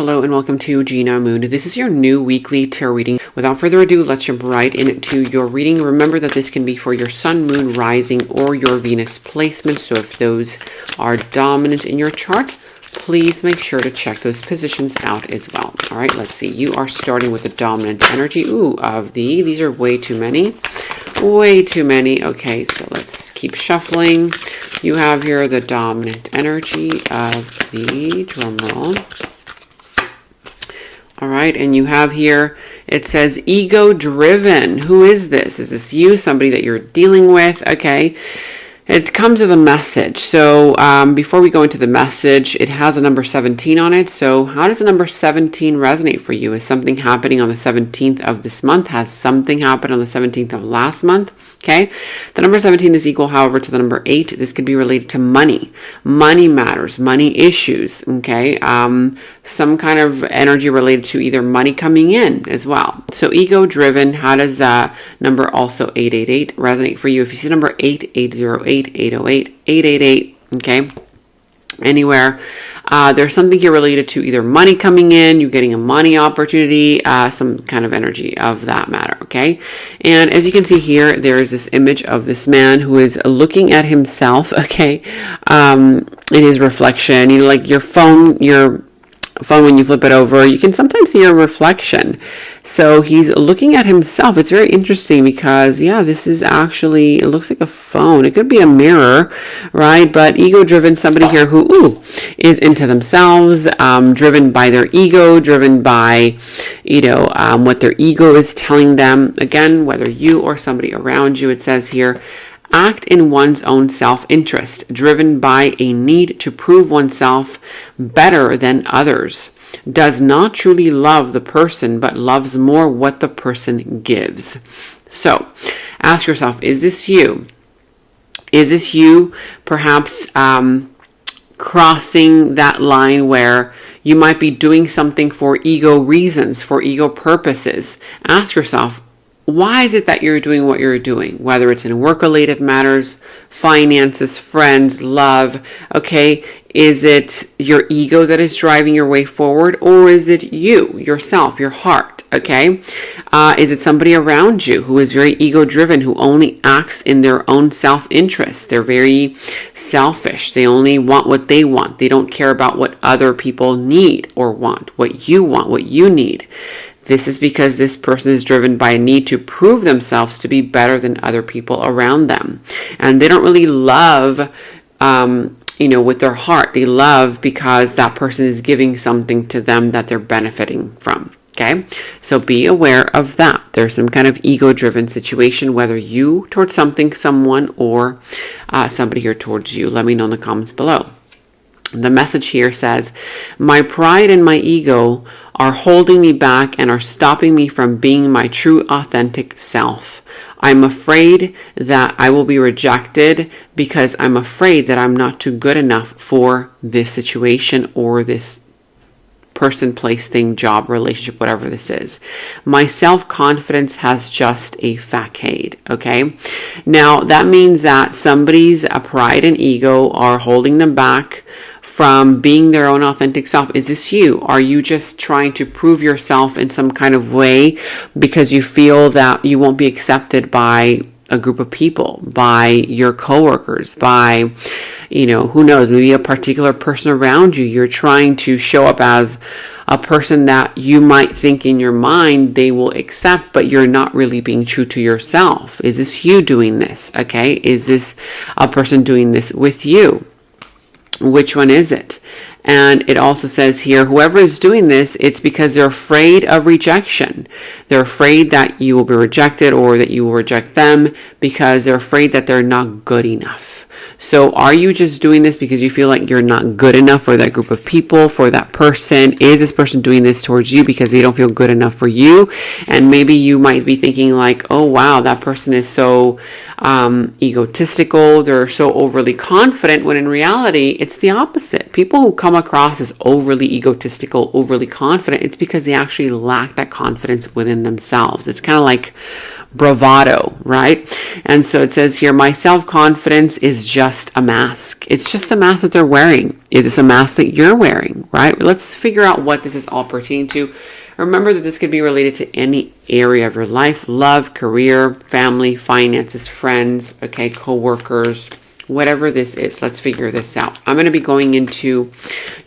Hello and welcome to Gena Moon. This is your new weekly tarot reading. Without further ado, let's jump right into your reading. Remember that this can be for your sun, moon, rising, or your Venus placement. So if those are dominant in your chart, please make sure to check those positions out as well. All right, let's see. You are starting with the dominant energy. These are way too many. Way too many. Okay, so let's keep shuffling. You have here the dominant energy of the drum roll. All right, and you have here, it says ego-driven. Who is this? Is this you, somebody that you're dealing with? Okay, it comes with a message. So before we go into the message, it has a number 17 on it. So how does the number 17 resonate for you? Is something happening on the 17th of this month? Has something happened on the 17th of last month? Okay, the number 17 is equal, however, to the number 8. This could be related to money matters, money issues. Okay, some kind of energy related to either money coming in as well. So ego driven, how does that number also 888 resonate for you? If you see number 8, 808, 808, 888, okay, anywhere, there's something here related to either money coming in, you getting a money opportunity, some kind of energy of that matter, okay? And as you can see here, there's this image of this man who is looking at himself, okay, in his reflection. You know, like your phone, when you flip it over, you can sometimes see your reflection. So he's looking at himself. It's very interesting because, yeah, this is actually, it looks like a phone. It could be a mirror, right? But ego-driven, somebody here who is into themselves, driven by their ego, driven by, what their ego is telling them. Again, whether you or somebody around you, it says here, act in one's own self-interest, driven by a need to prove oneself better than others. Does not truly love the person, but loves more what the person gives. So, ask yourself, is this you? Is this you perhaps crossing that line where you might be doing something for ego reasons, for ego purposes? Ask yourself, why is it that you're doing what you're doing? Whether it's in work-related matters, finances, friends, love, okay? Is it your ego that is driving your way forward? Or is it you, yourself, your heart, okay? Is it somebody around you who is very ego-driven, who only acts in their own self-interest? They're very selfish. They only want what they want. They don't care about what other people need or want, what you need. This is because this person is driven by a need to prove themselves to be better than other people around them. And they don't really love, with their heart. They love because that person is giving something to them that they're benefiting from. Okay, so be aware of that. There's some kind of ego-driven situation, whether you towards something, someone, or somebody here towards you. Let me know in the comments below. The message here says, my pride and my ego are holding me back and are stopping me from being my true authentic self. I'm afraid that I will be rejected because I'm afraid that I'm not too good enough for this situation or this person, place, thing, job, relationship, whatever this is. My self-confidence has just a facade, okay? Now, that means that somebody's pride and ego are holding them back from being their own authentic self. Is this you? Are you just trying to prove yourself in some kind of way because you feel that you won't be accepted by a group of people, by your coworkers, by, who knows, maybe a particular person around you? You're trying to show up as a person that you might think in your mind they will accept, but you're not really being true to yourself. Is this you doing this? Okay. Is this a person doing this with you? Which one is it? And it also says here, whoever is doing this, it's because they're afraid of rejection. They're afraid that you will be rejected or that you will reject them because they're afraid that they're not good enough. So are you just doing this because you feel like you're not good enough for that group of people, for that person? Is this person doing this towards you because they don't feel good enough for you? And maybe you might be thinking like, oh wow, that person is so egotistical, they're so overly confident, when in reality, it's the opposite. People who come across as overly egotistical, overly confident, it's because they actually lack that confidence within themselves. It's kind of like bravado, right? And so it says here, my self-confidence is just a mask. It's just a mask that they're wearing. Is this a mask that you're wearing, right? Let's figure out what this is all pertaining to. Remember that this could be related to any area of your life: love, career, family, finances, friends, okay, co-workers, whatever this is. Let's figure this out. I'm going to be going into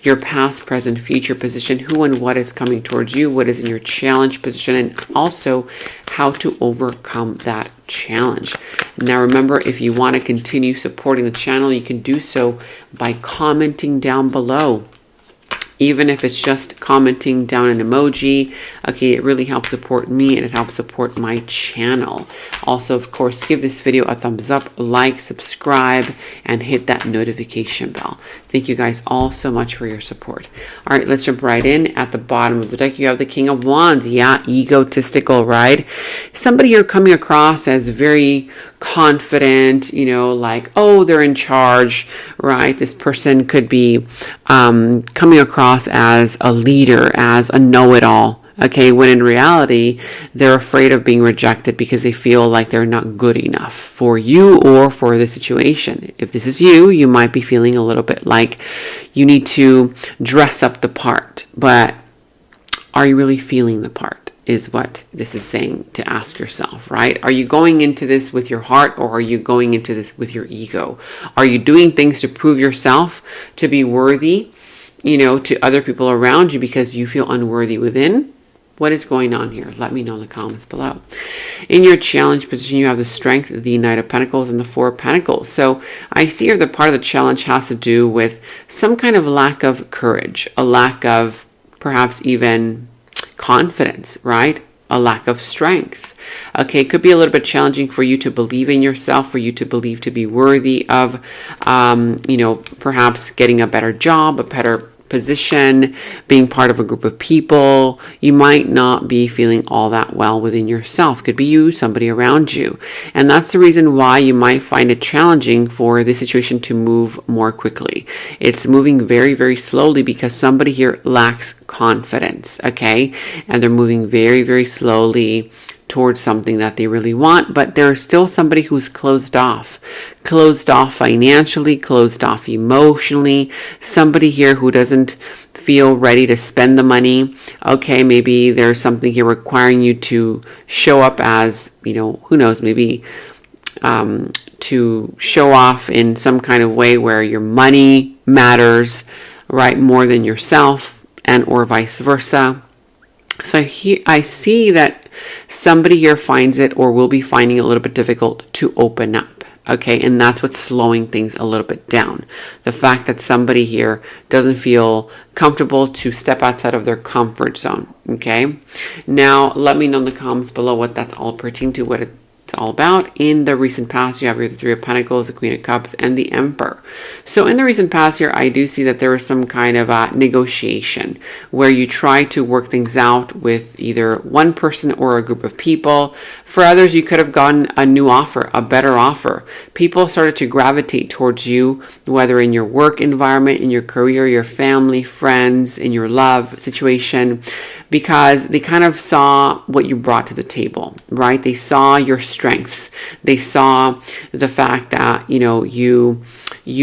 your past, present, future position, who and what is coming towards you, what is in your challenge position, and also how to overcome that challenge. Now remember, if you want to continue supporting the channel, you can do so by commenting down below. Even if it's just commenting down an emoji, okay, it really helps support me and it helps support my channel. Also, of course, give this video a thumbs up, like, subscribe, and hit that notification bell. Thank you guys all so much for your support. All right, let's jump right in. At the bottom of the deck, you have the King of Wands. Yeah, egotistical, right? Somebody you're coming across as very confident, you know, like, oh, they're in charge, right? This person could be coming across as a leader, as a know-it-all. Okay, when in reality, they're afraid of being rejected because they feel like they're not good enough for you or for the situation. If this is you, you might be feeling a little bit like you need to dress up the part. But are you really feeling the part, is what this is saying to ask yourself, right? Are you going into this with your heart, or are you going into this with your ego? Are you doing things to prove yourself to be worthy, you know, to other people around you because you feel unworthy within? What is going on here? Let me know in the comments below. In your challenge position, you have the Strength, the Knight of Pentacles, and the Four of Pentacles. So I see here that part of the challenge has to do with some kind of lack of courage, a lack of perhaps even confidence, right? A lack of strength. Okay, it could be a little bit challenging for you to believe in yourself, for you to believe to be worthy of, you know, perhaps getting a better job, a better position, being part of a group of people. You might not be feeling all that well within yourself. Could be you, somebody around you. And that's the reason why you might find it challenging for the situation to move more quickly. It's moving very, very slowly because somebody here lacks confidence, okay? And they're moving very, very slowly towards something that they really want, but there's still somebody who's closed off financially, closed off emotionally, somebody here who doesn't feel ready to spend the money. Okay, maybe there's something here requiring you to show up as, you know, who knows, maybe to show off in some kind of way where your money matters, right, more than yourself, and or vice versa. So I see that somebody here finds it or will be finding it a little bit difficult to open up. Okay, and that's what's slowing things a little bit down. The fact that somebody here doesn't feel comfortable to step outside of their comfort zone. Okay, now let me know in the comments below what that's all pertaining to, what it's all about. In the recent past, you have your Three of Pentacles, the Queen of Cups, and the Emperor. So in the recent past here, I do see that there was some kind of negotiation where you try to work things out with either one person or a group of people. For others, you could have gotten a new offer, a better offer. People started to gravitate towards you, whether in your work environment, in your career, your family, friends, in your love situation, because they kind of saw what you brought to the table, right? They saw your strengths. They saw the fact that, you know, you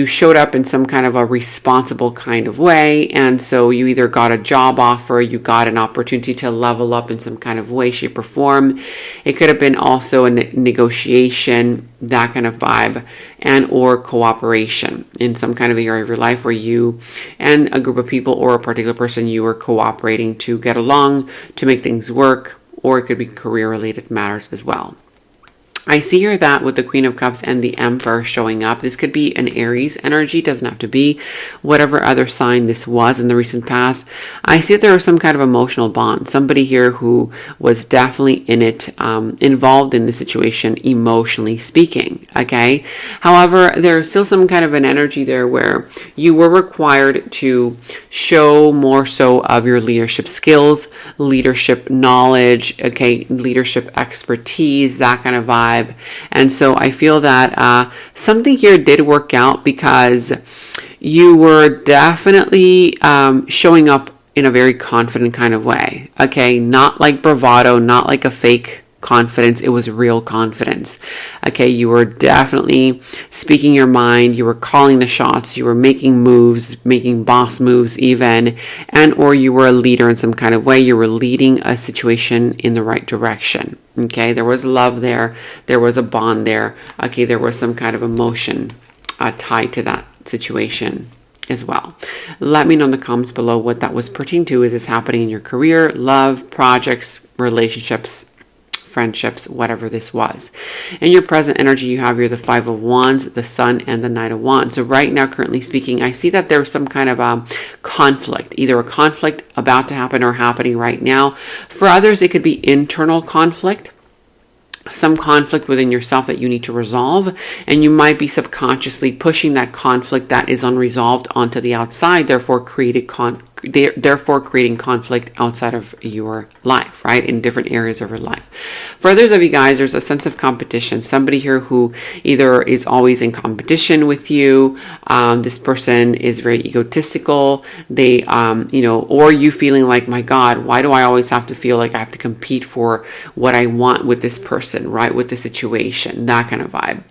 showed up in some kind of a responsible kind of way. And so you either got a job offer, you got an opportunity to level up in some kind of way, shape, or form. It could have been also a negotiation, that kind of vibe, and or cooperation in some kind of area of your life where you and a group of people or a particular person, you were cooperating to get along, to make things work, or it could be career related matters as well. I see here that with the Queen of Cups and the Emperor showing up, this could be an Aries energy, doesn't have to be whatever other sign this was in the recent past. I see that there was some kind of emotional bond, somebody here who was definitely in it, involved in the situation, emotionally speaking, okay? However, there's still some kind of an energy there where you were required to show more so of your leadership skills, leadership knowledge, okay, leadership expertise, that kind of vibe. And so I feel that something here did work out because you were definitely showing up in a very confident kind of way. Okay, not like bravado, not like a fake confidence. It was real confidence. Okay, you were definitely speaking your mind. You were calling the shots. You were making moves, making boss moves even, and or you were a leader in some kind of way. You were leading a situation in the right direction. Okay, there was love there. There was a bond there. Okay, there was some kind of emotion tied to that situation as well. Let me know in the comments below what that was pertaining to. Is this happening in your career, love, projects, relationships, friendships, whatever this was? In your present energy, you have here the Five of Wands, the Sun, and the Knight of Wands. So right now, currently speaking, I see that there's some kind of conflict, either a conflict about to happen or happening right now. For others, it could be internal conflict, some conflict within yourself that you need to resolve, and you might be subconsciously pushing that conflict that is unresolved onto the outside, therefore creating conflict outside of your life, right? In different areas of your life. For others of you guys, there's a sense of competition. Somebody here who either is always in competition with you. This person is very egotistical. They, or you feeling like, my God, why do I always have to feel like I have to compete for what I want with this person, right? With the situation, that kind of vibe.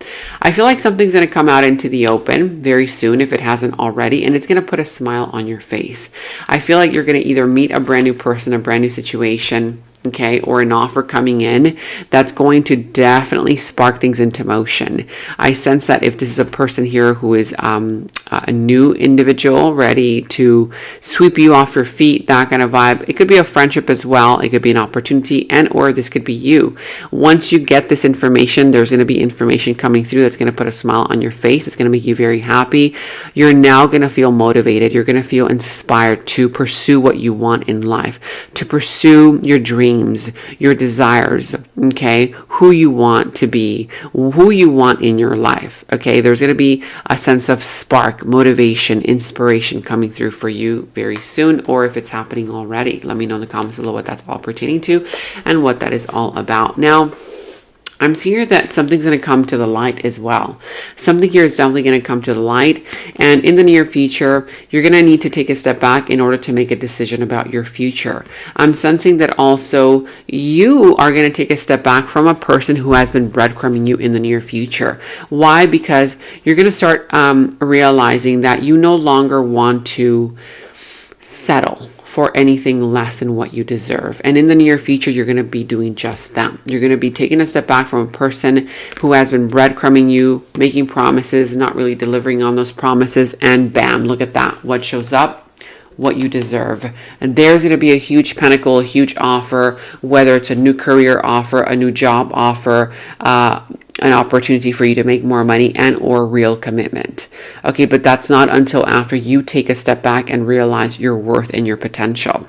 I feel like something's going to come out into the open very soon if it hasn't already, and it's going to put a smile on your face. I feel like you're going to either meet a brand new person, a brand new situation, okay, or an offer coming in that's going to definitely spark things into motion. I sense that if this is a person here who is a new individual ready to sweep you off your feet, that kind of vibe. It could be a friendship as well. It could be an opportunity, and or this could be you. Once you get this information, there's going to be information coming through that's going to put a smile on your face. It's going to make you very happy. You're now going to feel motivated. You're going to feel inspired to pursue what you want in life, to pursue your dreams, your desires, okay, who you want to be, who you want in your life, okay? There's going to be a sense of spark, motivation, inspiration coming through for you very soon, or if it's happening already. Let me know in the comments below what that's all pertaining to and what that is all about. Now, I'm seeing that something's going to come to the light as well. Something here is definitely going to come to the light. And in the near future, you're going to need to take a step back in order to make a decision about your future. I'm sensing that also you are going to take a step back from a person who has been breadcrumbing you in the near future. Why? Because you're going to start realizing that you no longer want to settle for anything less than what you deserve. And in the near future, you're going to be doing just that. You're going to be taking a step back from a person who has been breadcrumbing you, making promises, not really delivering on those promises, and bam, look at that. What shows up? What you deserve. And there's going to be a huge pinnacle, a huge offer, whether it's a new career offer, a new job offer, an opportunity for you to make more money, and or real commitment. Okay, but that's not until after you take a step back and realize your worth and your potential.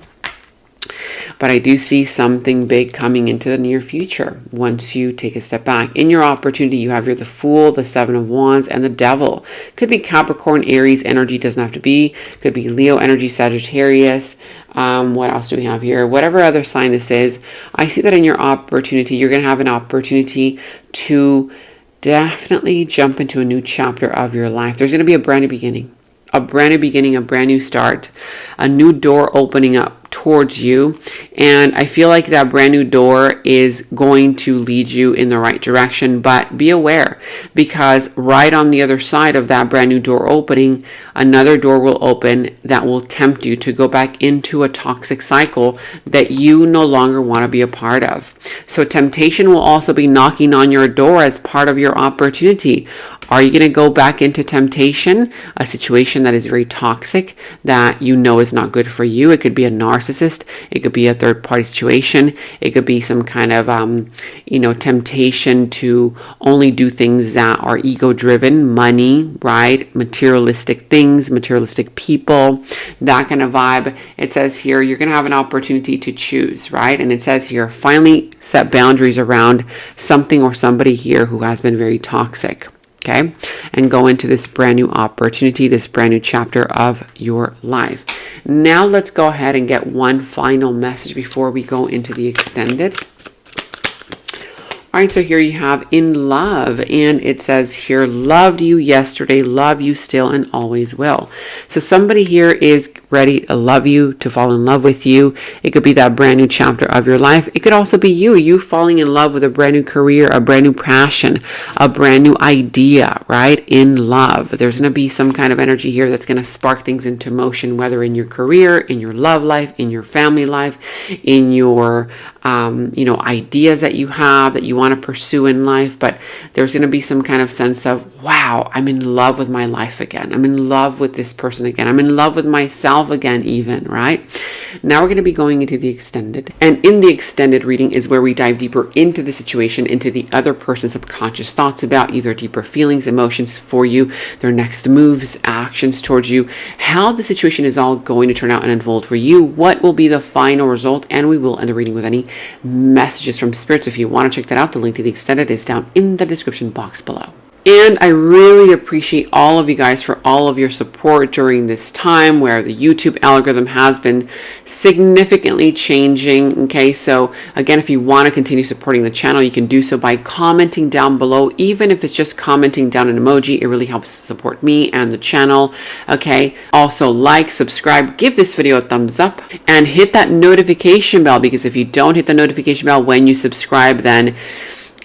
But I do see something big coming into the near future once you take a step back. In your opportunity, you have the Fool, the Seven of Wands, and the Devil. Could be Capricorn, Aries energy, doesn't have to be. Could be Leo energy, Sagittarius. What else do we have here? Whatever other sign this is, I see that in your opportunity, you're going to have an opportunity to definitely jump into a new chapter of your life. There's going to be a brand new beginning, a brand new start, a new door opening up towards you. And I feel like that brand new door is going to lead you in the right direction, but be aware, because right on the other side of that brand new door opening, another door will open that will tempt you to go back into a toxic cycle that you no longer want to be a part of. So temptation will also be knocking on your door as part of your opportunity. Are you going to go back into temptation, a situation that is very toxic, that you know is not good for you? It could be a narcissist. It could be a third-party situation. It could be some kind of, temptation to only do things that are ego-driven, money, right? Materialistic things, materialistic people, that kind of vibe. It says here, you're going to have an opportunity to choose, right? And it says here, finally set boundaries around something or somebody here who has been very toxic. Okay, and go into this brand new opportunity, this brand new chapter of your life. Now let's go ahead and get one final message before we go into the extended. All right, so here you have in love, and it says here, loved you yesterday, love you still, and always will. So somebody here is ready to love you, to fall in love with you. It could be that brand new chapter of your life. It could also be you falling in love with a brand new career, a brand new passion, a brand new idea, right? In love. There's going to be some kind of energy here that's going to spark things into motion, whether in your career, in your love life, in your family life, in your ideas that you have that you want to pursue in life. But there's going to be some kind of sense of, wow, I'm in love with my life again. I'm in love with this person again. I'm in love with myself again, even, right? Now we're going to be going into the extended. And in the extended reading is where we dive deeper into the situation, into the other person's subconscious thoughts about you, their deeper feelings, emotions for you, their next moves, actions towards you, how the situation is all going to turn out and unfold for you, what will be the final result, and we will end the reading with any messages from spirits. If you want to check that out, the link to the extended is down in the description box below. And I really appreciate all of you guys for all of your support during this time where the YouTube algorithm has been significantly changing. Okay, so again, if you want to continue supporting the channel, you can do so by commenting down below. Even if it's just commenting down an emoji, it really helps support me and the channel. Okay, also like, subscribe, give this video a thumbs up, and hit that notification bell, because if you don't hit the notification bell when you subscribe, then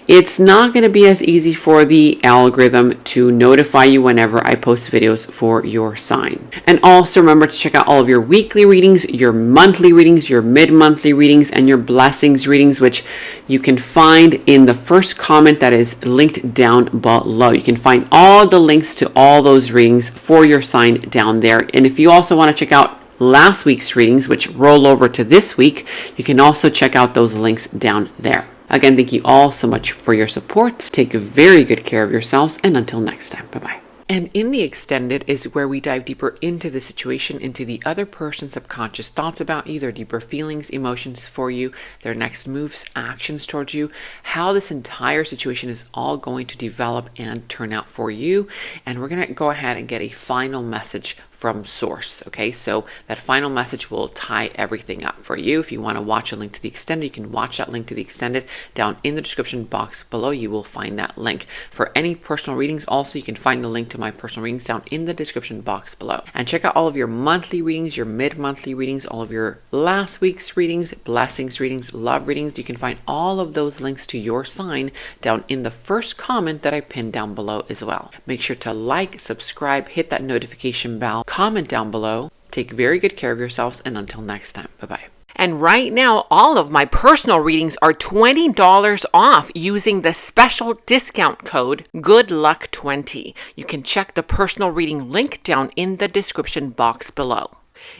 it's not going to be as easy for the algorithm to notify you whenever I post videos for your sign. And also remember to check out all of your weekly readings, your monthly readings, your mid-monthly readings, and your blessings readings, which you can find in the first comment that is linked down below. You can find all the links to all those readings for your sign down there. And if you also want to check out last week's readings, which roll over to this week, you can also check out those links down there. Again, thank you all so much for your support. Take very good care of yourselves, and until next time, bye-bye. And in the extended is where we dive deeper into the situation, into the other person's subconscious thoughts about you, their deeper feelings, emotions for you, their next moves, actions towards you, how this entire situation is all going to develop and turn out for you. And we're going to go ahead and get a final message from source. Okay, so that final message will tie everything up for you. If you want to watch a link to the extended, you can watch that link to the extended down in the description box below. You will find that link. For any personal readings, also you can find the link to my personal readings down in the description box below. And check out all of your monthly readings, your mid-monthly readings, all of your last week's readings, blessings readings, love readings. You can find all of those links to your sign down in the first comment that I pinned down below as well. Make sure to like, subscribe, hit that notification bell, comment down below. Take very good care of yourselves, and until next time, bye-bye. And right now, all of my personal readings are $20 off using the special discount code GOODLUCK20. You can check the personal reading link down in the description box below.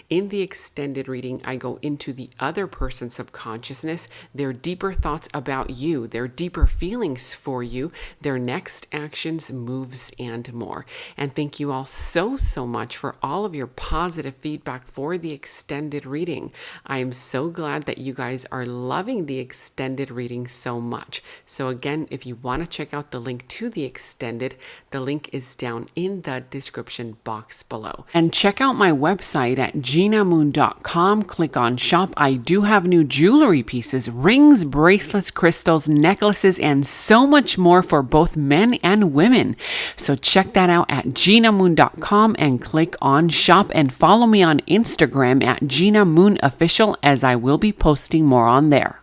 In the extended reading, I go into the other person's subconsciousness, their deeper thoughts about you, their deeper feelings for you, their next actions, moves, and more. And thank you all so much for all of your positive feedback for the extended reading. I am so glad that you guys are loving the extended reading so much. So again, if you want to check out the link to the extended, the link is down in the description box below. And check out my website at genamoon.com. Click on shop. I do have new jewelry pieces, rings, bracelets, crystals, necklaces, and so much more for both men and women. So check that out at genamoon.com and click on shop, and follow me on Instagram at Gena Moon Official, as I will be posting more on there.